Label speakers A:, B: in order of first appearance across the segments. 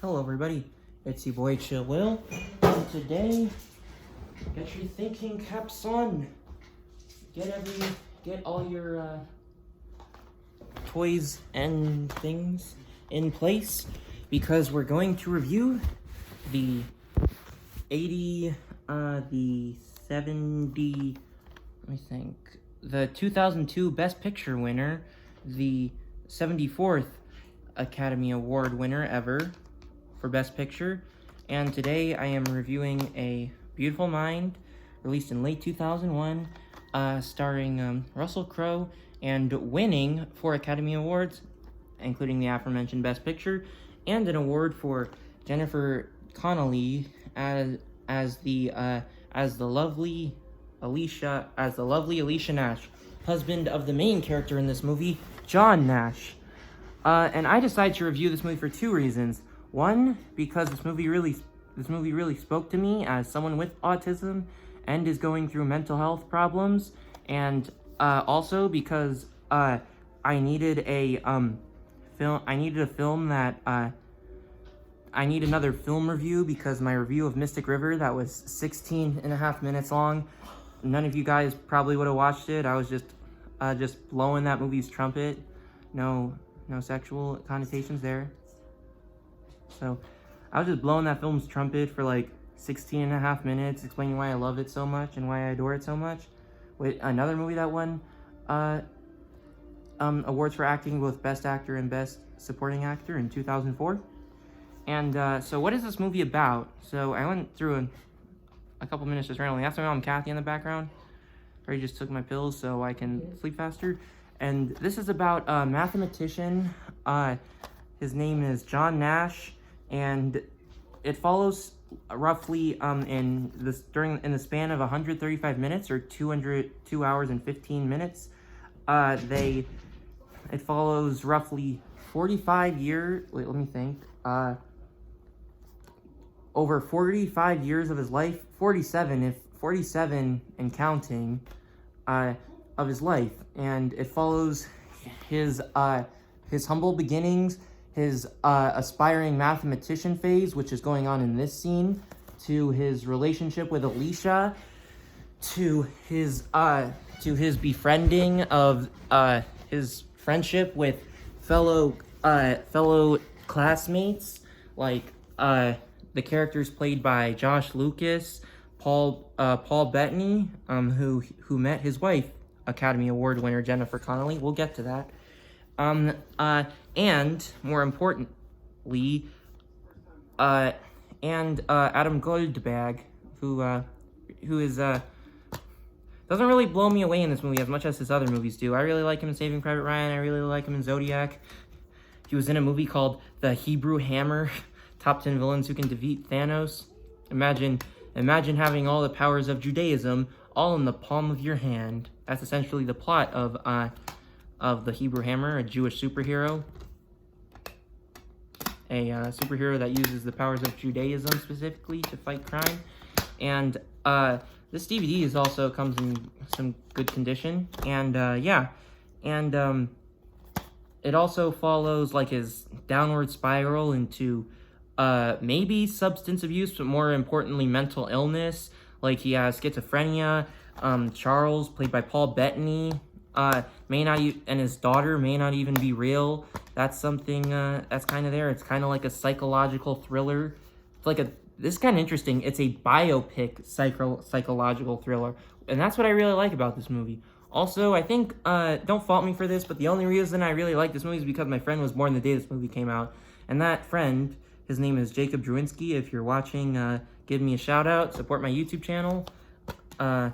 A: Hello everybody, it's your boy Chill Will, and today, get your thinking caps on. Get all your toys and things in place, because we're going to review the 2002 Best Picture winner, the 74th Academy Award winner ever for Best Picture. And today I am reviewing A Beautiful Mind, released in late 2001, starring Russell Crowe, and winning 4 Academy Awards, including the aforementioned Best Picture, and an award for Jennifer Connelly as the lovely Alicia Nash, husband of the main character in this movie, John Nash. And I decided to review this movie for 2 reasons. One, because this movie really spoke to me as someone with autism and is going through mental health problems, and also because I needed another film review, because my review of Mystic River, that was 16.5 minutes long, none of you guys probably would have watched it. I was just blowing that movie's trumpet. No sexual connotations there. So I was just blowing that film's trumpet for like 16.5 minutes, explaining why I love it so much and why I adore it so much. With another movie that won awards for acting, both Best Actor and Best Supporting Actor, in 2004. And so what is this movie about? So I went through a couple minutes just randomly. That's my mom Kathy in the background. I already just took my pills so I can sleep faster. And this is about a mathematician. His name is John Nash, and it follows roughly in the span of 135 minutes, or 2 hours and 15 minutes. It follows roughly 45 years. Wait, let me think. Over 45 years of his life, 47 and counting, of his life, and it follows his humble beginnings, his aspiring mathematician phase, which is going on in this scene, to his relationship with Alicia, to his befriending of his friendship with fellow classmates, like the characters played by Josh Lucas, Paul Bettany, who met his wife, Academy Award winner Jennifer Connelly. We'll get to that. And more importantly, Adam Goldberg, who doesn't really blow me away in this movie as much as his other movies do. I really like him in Saving Private Ryan. I really like him in Zodiac. He was in a movie called The Hebrew Hammer, Top 10 Villains Who Can Defeat Thanos. Imagine having all the powers of Judaism all in the palm of your hand. That's essentially the plot of The Hebrew Hammer, a Jewish superhero. A superhero that uses the powers of Judaism specifically to fight crime. And this DVD also comes in some good condition. And it also follows like his downward spiral into maybe substance abuse, but more importantly mental illness. Like, he has schizophrenia. Charles, played by Paul Bettany, may not, and his daughter may not even be real. That's something that's kind of there. It's kind of like a psychological thriller. This is kind of interesting. It's a biopic psychological thriller, and that's what I really like about this movie. Also, I think, don't fault me for this, but the only reason I really like this movie is because my friend was born the day this movie came out, and that friend, his name is Jacob Drewinski. If you're watching, give me a shout out, support my YouTube channel, yeah,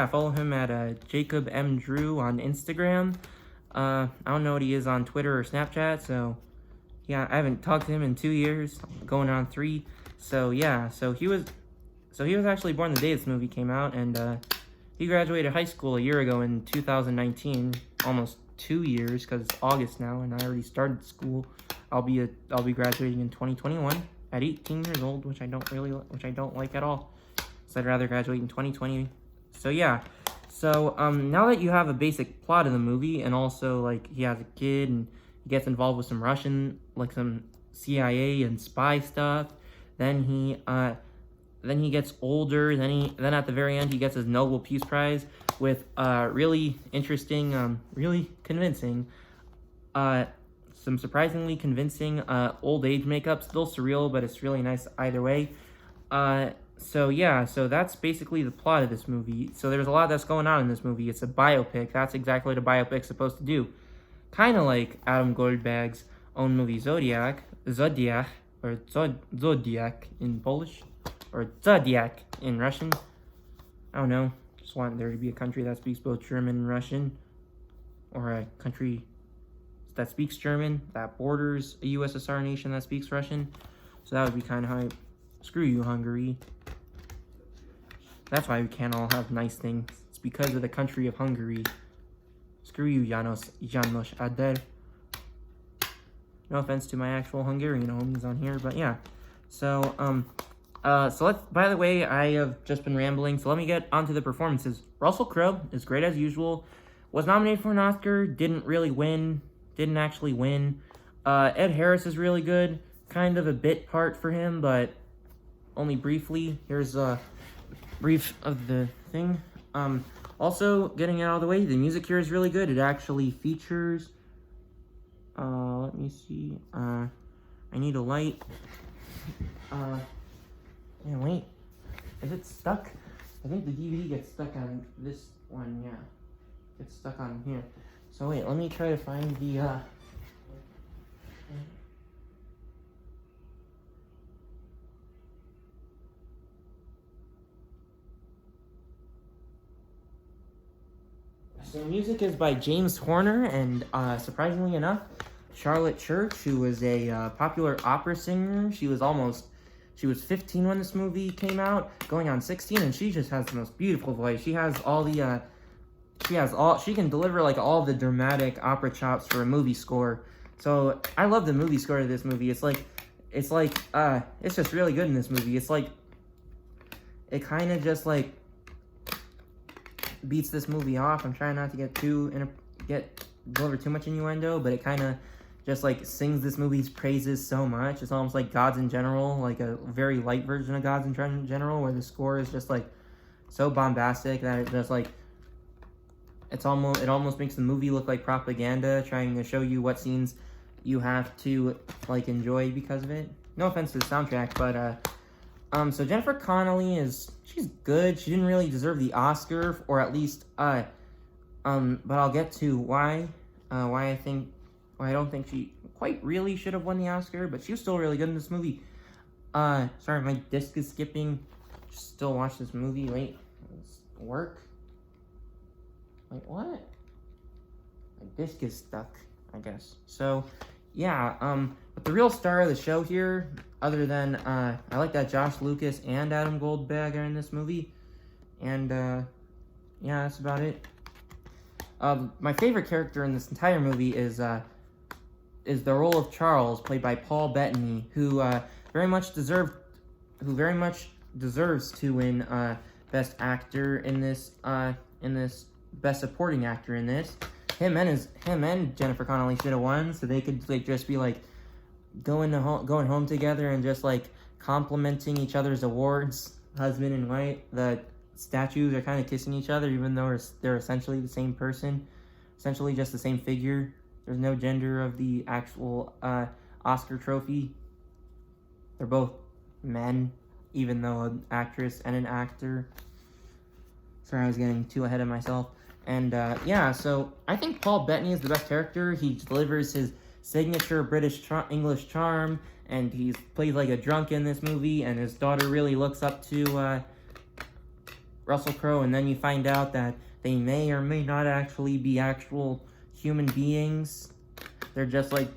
A: follow him at Jacob M. Drew on Instagram. I don't know what he is on Twitter or Snapchat, so yeah, I haven't talked to him in 2 years, going on 3. So yeah, so he was actually born the day this movie came out, and he graduated high school a year ago in 2019, almost 2 years, because it's August now, and I already started school. I'll be graduating in 2021 at 18 years old, which I don't like at all. So I'd rather graduate in 2020. So yeah. So now that you have a basic plot of the movie, and also like he has a kid and he gets involved with some Russian, like some CIA and spy stuff. Then he gets older. Then at the very end he gets his Nobel Peace Prize with really interesting, really convincing, some surprisingly convincing old age makeup. Still surreal, but it's really nice either way. So yeah, so that's basically the plot of this movie. So there's a lot that's going on in this movie. It's a biopic. That's exactly what a biopic's supposed to do. Kind of like Adam Goldberg's own movie Zodiac, or Zodiac in Polish, or Zodiac in Russian. I don't know. Just want there to be a country that speaks both German and Russian, or a country that speaks German that borders a USSR nation that speaks Russian. So that would be kind of hype. Screw you, Hungary. That's why we can't all have nice things. It's because of the country of Hungary. Screw you, János Áder. No offense to my actual Hungarian homies on here, but yeah. So, by the way, I have just been rambling, so let me get onto the performances. Russell Crowe is great as usual. Was nominated for an Oscar, didn't actually win. Ed Harris is really good. Kind of a bit part for him, but only briefly. Here's a brief of the thing. Also, getting it out of the way, the music here is really good. It actually features, let me see, I need a light. Yeah, wait, is it stuck? I think the DVD gets stuck on this one, yeah. It's stuck on here. So wait, let me try to find the, So music is by James Horner, and surprisingly enough, Charlotte Church, who was a popular opera singer. She was 15 when this movie came out, going on 16, and she just has the most beautiful voice. She has all the, she can deliver like all the dramatic opera chops for a movie score. So I love the movie score of this movie. It's just really good in this movie. It's like, it kind of just like beats this movie off. I'm trying not to deliver too much innuendo, but it kind of just like sings this movie's praises so much. It's almost like Gods in General, like a very light version of Gods in General, where the score is just like so bombastic that it just like it almost makes the movie look like propaganda, trying to show you what scenes you have to like enjoy because of it. No offense to the soundtrack, but so Jennifer Connelly she's good. She didn't really deserve the Oscar, or at least, but I'll get to why I don't think she quite really should have won the Oscar, but she was still really good in this movie. Sorry, my disc is skipping. Still watch this movie. Wait, work? Wait, what? My disc is stuck, I guess. So, yeah, but the real star of the show here, other than, I like that Josh Lucas and Adam Goldberg are in this movie, and, yeah, that's about it. My favorite character in this entire movie is the role of Charles, played by Paul Bettany, who very much deserves to win Best Actor in this Best Supporting Actor in this. Him and Jennifer Connelly should have won, so they could like just be like going home together and just like complimenting each other's awards, husband and wife. The statues are kind of kissing each other, even though they're essentially the same person, essentially just the same figure. There's no gender of the actual Oscar trophy. They're both men, even though an actress and an actor. Sorry, I was getting too ahead of myself. And yeah, so I think Paul Bettany is the best character. He delivers his signature British English charm, and he plays like a drunk in this movie, and his daughter really looks up to Russell Crowe, and then you find out that they may or may not actually be actual human beings. They're just like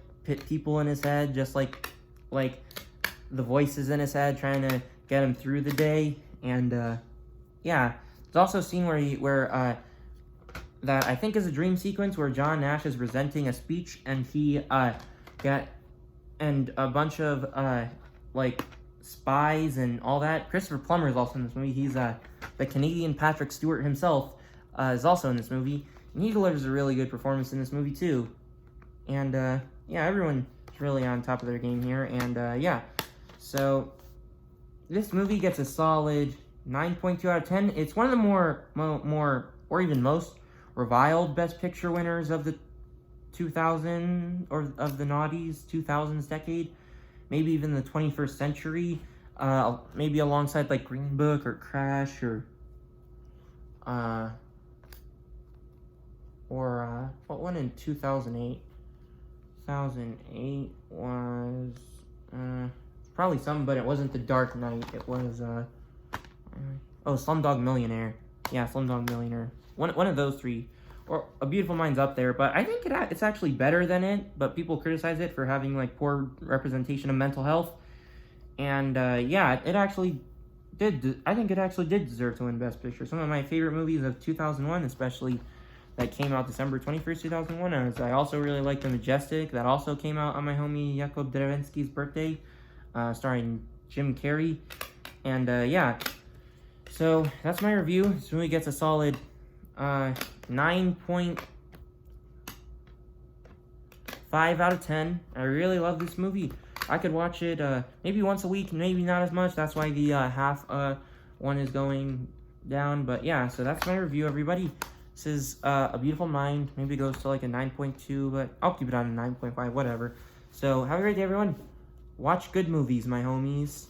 A: people in his head, just like the voices in his head trying to get him through the day. And yeah, there's also a scene where that I think is a dream sequence where John Nash is presenting a speech, and and a bunch of like spies and all that. Christopher Plummer is also in this movie. He's the Canadian Patrick Stewart himself, is also in this movie, and he delivers a really good performance in this movie too. And yeah, everyone It's really on top of their game here. And yeah, so this movie gets a solid 9.2 out of 10. It's one of the more or even most reviled Best Picture winners of the 2000 or of the noughties, 2000s decade, maybe even the 21st century. Maybe alongside like Green Book or Crash or what one in 2008? 2008 was probably some, but it wasn't The Dark Knight. It was Slumdog Millionaire. Yeah, Slumdog Millionaire. One of those three. Or A Beautiful Mind's up there, but I think it's actually better than it. But people criticize it for having like poor representation of mental health. And yeah, it actually did. I think it actually did deserve to win Best Picture. Some of my favorite movies of 2001, especially that came out December 21st, 2001. I also really like The Majestic. That also came out on my homie Jakub Drevenski's birthday, starring Jim Carrey. And yeah, so that's my review. This movie gets a solid 9.5 out of 10. I really love this movie. I could watch it maybe once a week, maybe not as much. That's why the half one is going down. But yeah, so that's my review, everybody. This is A Beautiful Mind. Maybe it goes to like a 9.2, but I'll keep it on a 9.5, whatever. So have a great day, everyone. Watch good movies, my homies.